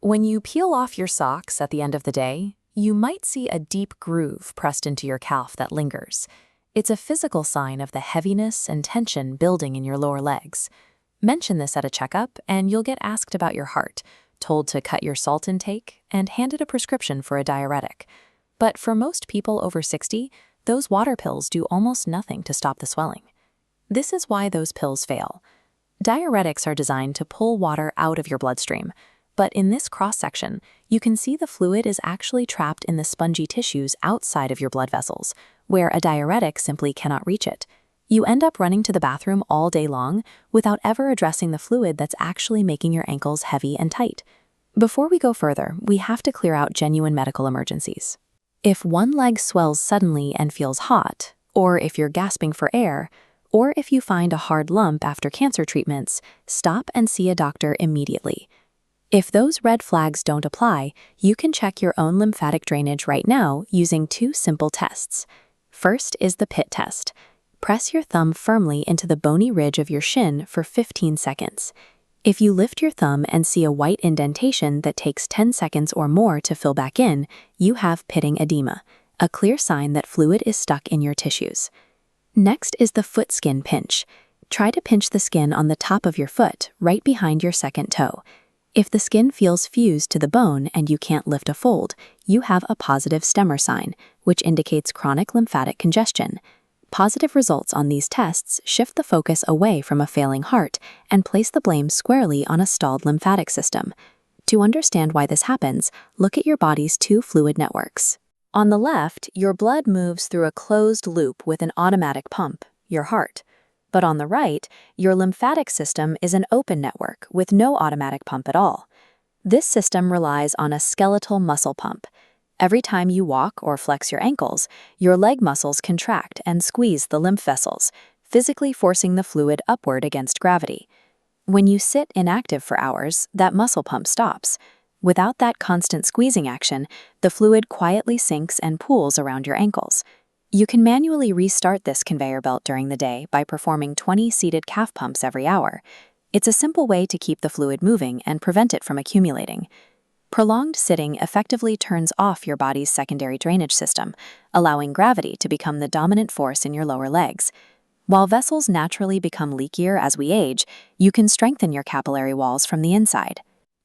When you peel off your socks at the end of the day, you might see a deep groove pressed into your calf that lingers. It's a physical sign of the heaviness and tension building in your lower legs. Mention this at a checkup, and you'll get asked about your heart, told to cut your salt intake, and handed a prescription for a diuretic. But for most people over 60, those water pills do almost nothing to stop the swelling. This is why those pills fail. Diuretics are designed to pull water out of your bloodstream, but in this cross-section, you can see the fluid is actually trapped in the spongy tissues outside of your blood vessels, where a diuretic simply cannot reach it. You end up running to the bathroom all day long without ever addressing the fluid that's actually making your ankles heavy and tight. Before we go further, we have to clear out genuine medical emergencies. If one leg swells suddenly and feels hot, or if you're gasping for air, or if you find a hard lump after cancer treatments, stop and see a doctor immediately. If those red flags don't apply, you can check your own lymphatic drainage right now using two simple tests. First is the pit test. Press your thumb firmly into the bony ridge of your shin for 15 seconds. If you lift your thumb and see a white indentation that takes 10 seconds or more to fill back in, you have pitting edema, a clear sign that fluid is stuck in your tissues. Next is the foot skin pinch. Try to pinch the skin on the top of your foot, right behind your second toe. If the skin feels fused to the bone and you can't lift a fold, you have a positive stemmer sign, which indicates chronic lymphatic congestion. Positive results on these tests shift the focus away from a failing heart and place the blame squarely on a stalled lymphatic system. To understand why this happens, look at your body's two fluid networks. On the left, your blood moves through a closed loop with an automatic pump, your heart. But on the right, your lymphatic system is an open network with no automatic pump at all. This system relies on a skeletal muscle pump. Every time you walk or flex your ankles, your leg muscles contract and squeeze the lymph vessels, physically forcing the fluid upward against gravity. When you sit inactive for hours, that muscle pump stops. Without that constant squeezing action, the fluid quietly sinks and pools around your ankles. You can manually restart this conveyor belt during the day by performing 20 seated calf pumps every hour. It's a simple way to keep the fluid moving and prevent it from accumulating. Prolonged sitting effectively turns off your body's secondary drainage system, allowing gravity to become the dominant force in your lower legs. While vessels naturally become leakier as we age, you can strengthen your capillary walls from the inside.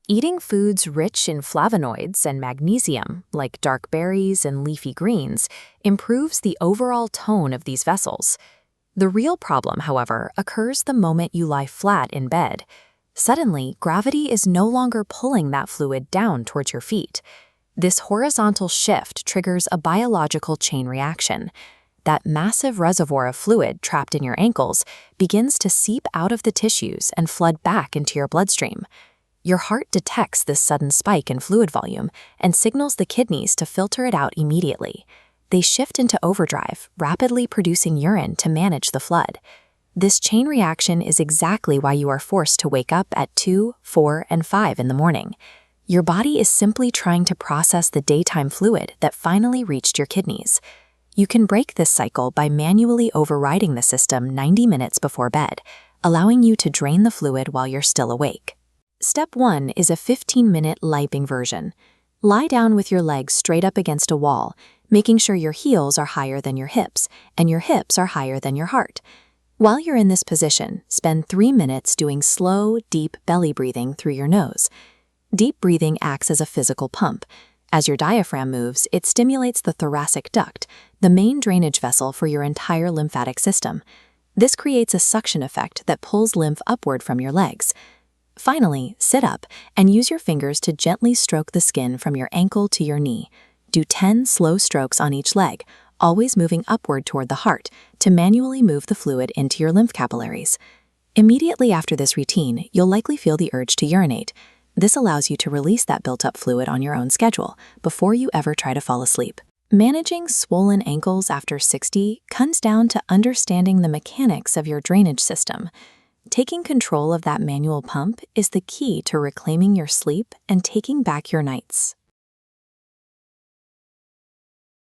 Eating foods rich in flavonoids and magnesium, like dark berries and leafy greens, improves the overall tone of these vessels. The real problem, however, occurs the moment you lie flat in bed. Suddenly, gravity is no longer pulling that fluid down towards your feet. This horizontal shift triggers a biological chain reaction. That massive reservoir of fluid trapped in your ankles begins to seep out of the tissues and flood back into your bloodstream. Your heart detects this sudden spike in fluid volume and signals the kidneys to filter it out immediately. They shift into overdrive, rapidly producing urine to manage the flood. This chain reaction is exactly why you are forced to wake up at 2, 4, and 5 in the morning. Your body is simply trying to process the daytime fluid that finally reached your kidneys. You can break this cycle by manually overriding the system 90 minutes before bed, allowing you to drain the fluid while you're still awake. Step 1 is a 15-minute liping version. Lie down with your legs straight up against a wall, making sure your heels are higher than your hips and your hips are higher than your heart. While you're in this position, spend 3 minutes doing slow, deep belly breathing through your nose. Deep breathing acts as a physical pump. As your diaphragm moves, it stimulates the thoracic duct, the main drainage vessel for your entire lymphatic system. This creates a suction effect that pulls lymph upward from your legs. Finally, sit up and use your fingers to gently stroke the skin from your ankle to your knee. Do 10 slow strokes on each leg, always moving upward toward the heart to manually move the fluid into your lymph capillaries. Immediately after this routine, you'll likely feel the urge to urinate. This allows you to release that built-up fluid on your own schedule before you ever try to fall asleep. Managing swollen ankles after 60 comes down to understanding the mechanics of your drainage system. Taking control of that manual pump is the key to reclaiming your sleep and taking back your nights.